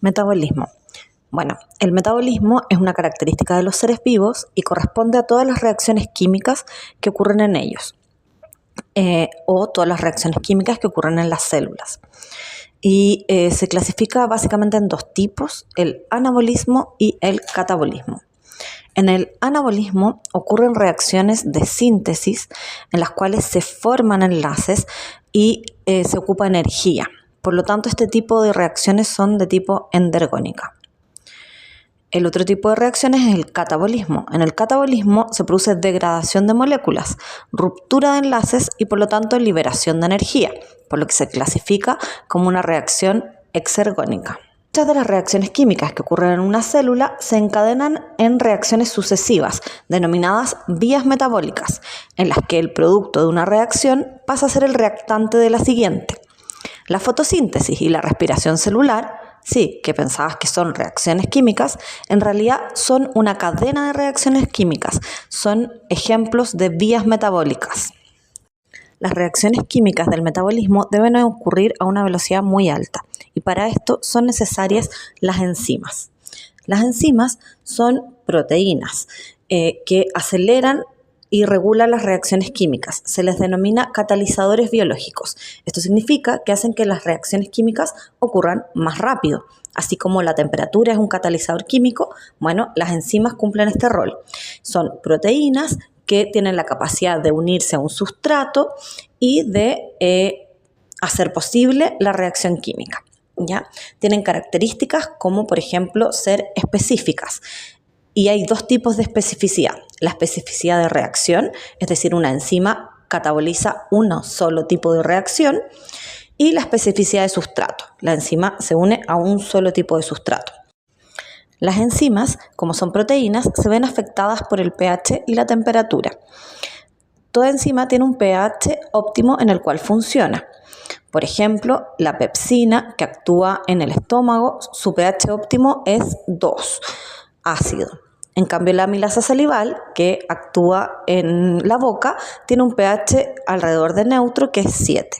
Metabolismo. Bueno, el metabolismo es una característica de los seres vivos y corresponde a todas las reacciones químicas que ocurren en ellos, o todas las reacciones químicas que ocurren en las células. Y se clasifica básicamente en dos tipos, el anabolismo y el catabolismo. En el anabolismo ocurren reacciones de síntesis en las cuales se forman enlaces y se ocupa energía. Por lo tanto, este tipo de reacciones son de tipo endergónica. El otro tipo de reacciones es el catabolismo. En el catabolismo se produce degradación de moléculas, ruptura de enlaces y por lo tanto liberación de energía, por lo que se clasifica como una reacción exergónica. Muchas de las reacciones químicas que ocurren en una célula se encadenan en reacciones sucesivas, denominadas vías metabólicas, en las que el producto de una reacción pasa a ser el reactante de la siguiente. La fotosíntesis y la respiración celular, sí, que pensabas que son reacciones químicas, en realidad son una cadena de reacciones químicas, son ejemplos de vías metabólicas. Las reacciones químicas del metabolismo deben ocurrir a una velocidad muy alta y para esto son necesarias las enzimas. Las enzimas son proteínas que aceleran y regulan las reacciones químicas. Se les denomina catalizadores biológicos. Esto significa que hacen que las reacciones químicas ocurran más rápido. Así como la temperatura es un catalizador químico, bueno, las enzimas cumplen este rol. Son proteínas que tienen la capacidad de unirse a un sustrato y de hacer posible la reacción química, ¿ya? Tienen características como, por ejemplo, ser específicas. Y hay dos tipos de especificidad. La especificidad de reacción, es decir, una enzima cataboliza un solo tipo de reacción, y la especificidad de sustrato. La enzima se une a un solo tipo de sustrato. Las enzimas, como son proteínas, se ven afectadas por el pH y la temperatura. Toda enzima tiene un pH óptimo en el cual funciona. Por ejemplo, la pepsina, que actúa en el estómago, su pH óptimo es 2, ácido. En cambio, la amilasa salival, que actúa en la boca, tiene un pH alrededor de neutro, que es 7.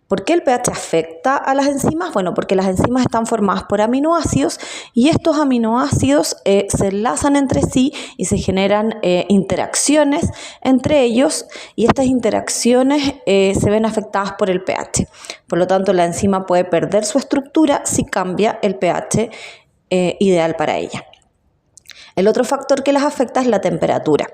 ¿Por qué el pH afecta a las enzimas? Bueno, porque las enzimas están formadas por aminoácidos y estos aminoácidos se enlazan entre sí y se generan interacciones entre ellos y estas interacciones se ven afectadas por el pH. Por lo tanto, la enzima puede perder su estructura si cambia el pH ideal para ella. El otro factor que las afecta es la temperatura.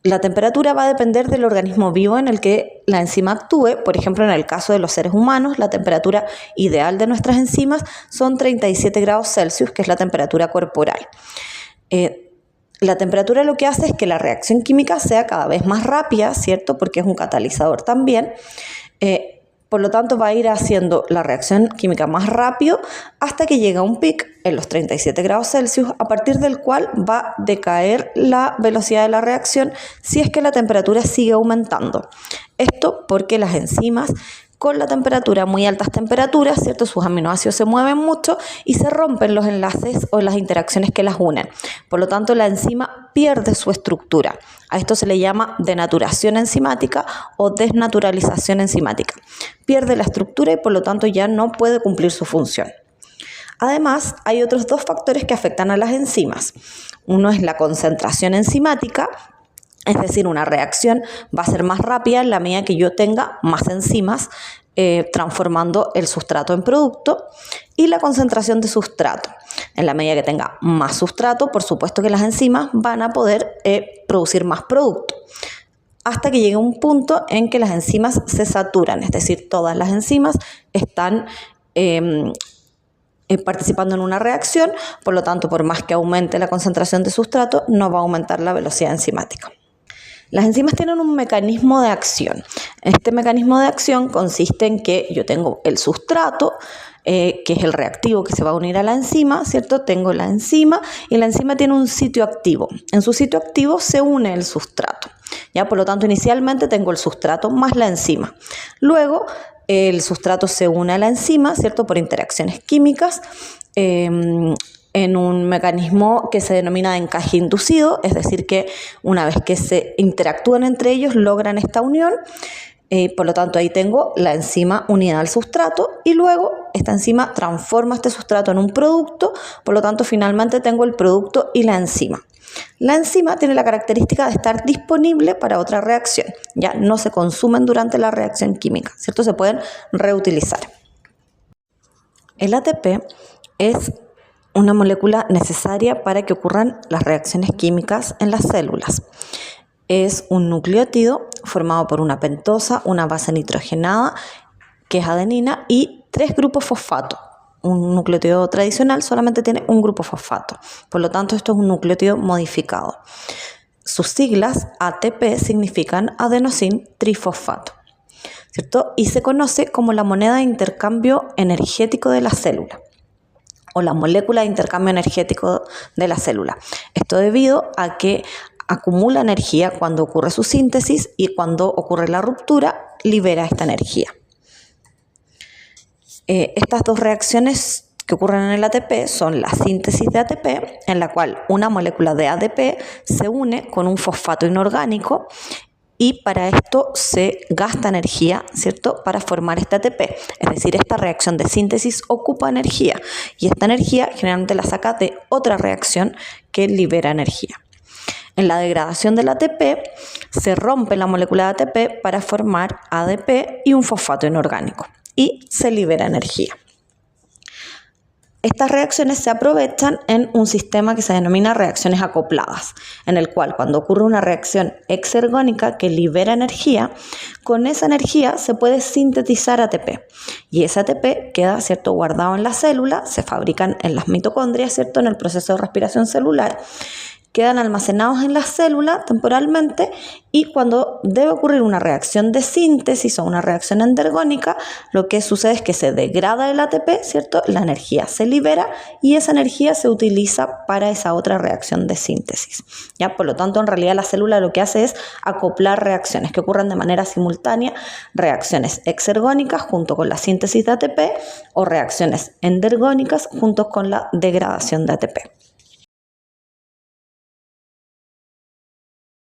La temperatura va a depender del organismo vivo en el que la enzima actúe. Por ejemplo, en el caso de los seres humanos, la temperatura ideal de nuestras enzimas son 37 grados Celsius, que es la temperatura corporal. La temperatura lo que hace es que la reacción química sea cada vez más rápida, ¿cierto? Porque es un catalizador también. Por lo tanto, va a ir haciendo la reacción química más rápido hasta que llega a un pic en los 37 grados Celsius, a partir del cual va a decaer la velocidad de la reacción si es que la temperatura sigue aumentando. Esto porque las enzimas, con la temperatura, muy altas temperaturas, ¿cierto? Sus aminoácidos se mueven mucho y se rompen los enlaces o las interacciones que las unen. Por lo tanto, la enzima pierde su estructura. A esto se le llama denaturación enzimática o desnaturalización enzimática. Pierde la estructura y por lo tanto ya no puede cumplir su función. Además, hay otros dos factores que afectan a las enzimas. Uno es la concentración enzimática. Es decir, una reacción va a ser más rápida en la medida que yo tenga más enzimas transformando el sustrato en producto, y la concentración de sustrato. En la medida que tenga más sustrato, por supuesto que las enzimas van a poder producir más producto, hasta que llegue un punto en que las enzimas se saturan, es decir, todas las enzimas están participando en una reacción, por lo tanto, por más que aumente la concentración de sustrato, no va a aumentar la velocidad enzimática. Las enzimas tienen un mecanismo de acción. Este mecanismo de acción consiste en que yo tengo el sustrato, que es el reactivo que se va a unir a la enzima, ¿cierto? Tengo la enzima y la enzima tiene un sitio activo. En su sitio activo se une el sustrato, ¿ya? Por lo tanto, inicialmente tengo el sustrato más la enzima. Luego, el sustrato se une a la enzima, ¿cierto? Por interacciones químicas, en un mecanismo que se denomina de encaje inducido, es decir, que una vez que se interactúan entre ellos logran esta unión Por lo tanto, ahí tengo la enzima unida al sustrato y luego esta enzima transforma este sustrato en un producto, por lo tanto, finalmente tengo el producto y la enzima. La enzima tiene la característica de estar disponible para otra reacción, ya no se consumen durante la reacción química, ¿cierto? Se pueden reutilizar. El ATP es una molécula necesaria para que ocurran las reacciones químicas en las células. Es un nucleótido formado por una pentosa, una base nitrogenada, que es adenina, y 3 grupos fosfato. Un nucleótido tradicional solamente tiene un grupo fosfato. Por lo tanto, esto es un nucleótido modificado. Sus siglas ATP significan adenosín trifosfato, ¿cierto? Y se conoce como la moneda de intercambio energético de la célula, o la molécula de intercambio energético de la célula. Esto debido a que acumula energía cuando ocurre su síntesis y cuando ocurre la ruptura libera esta energía. Estas dos reacciones que ocurren en el ATP son la síntesis de ATP, en la cual una molécula de ADP se une con un fosfato inorgánico y para esto se gasta energía, ¿cierto?, para formar este ATP. Es decir, esta reacción de síntesis ocupa energía y esta energía generalmente la saca de otra reacción que libera energía. En la degradación del ATP se rompe la molécula de ATP para formar ADP y un fosfato inorgánico y se libera energía. Estas reacciones se aprovechan en un sistema que se denomina reacciones acopladas, en el cual cuando ocurre una reacción exergónica que libera energía, con esa energía se puede sintetizar ATP y ese ATP queda, ¿cierto?, guardado en la célula, se fabrican en las mitocondrias, ¿cierto?, en el proceso de respiración celular, quedan almacenados en la célula temporalmente y cuando debe ocurrir una reacción de síntesis o una reacción endergónica, lo que sucede es que se degrada el ATP, ¿cierto? La energía se libera y esa energía se utiliza para esa otra reacción de síntesis, ¿ya? Por lo tanto, en realidad la célula lo que hace es acoplar reacciones que ocurren de manera simultánea, reacciones exergónicas junto con la síntesis de ATP o reacciones endergónicas junto con la degradación de ATP.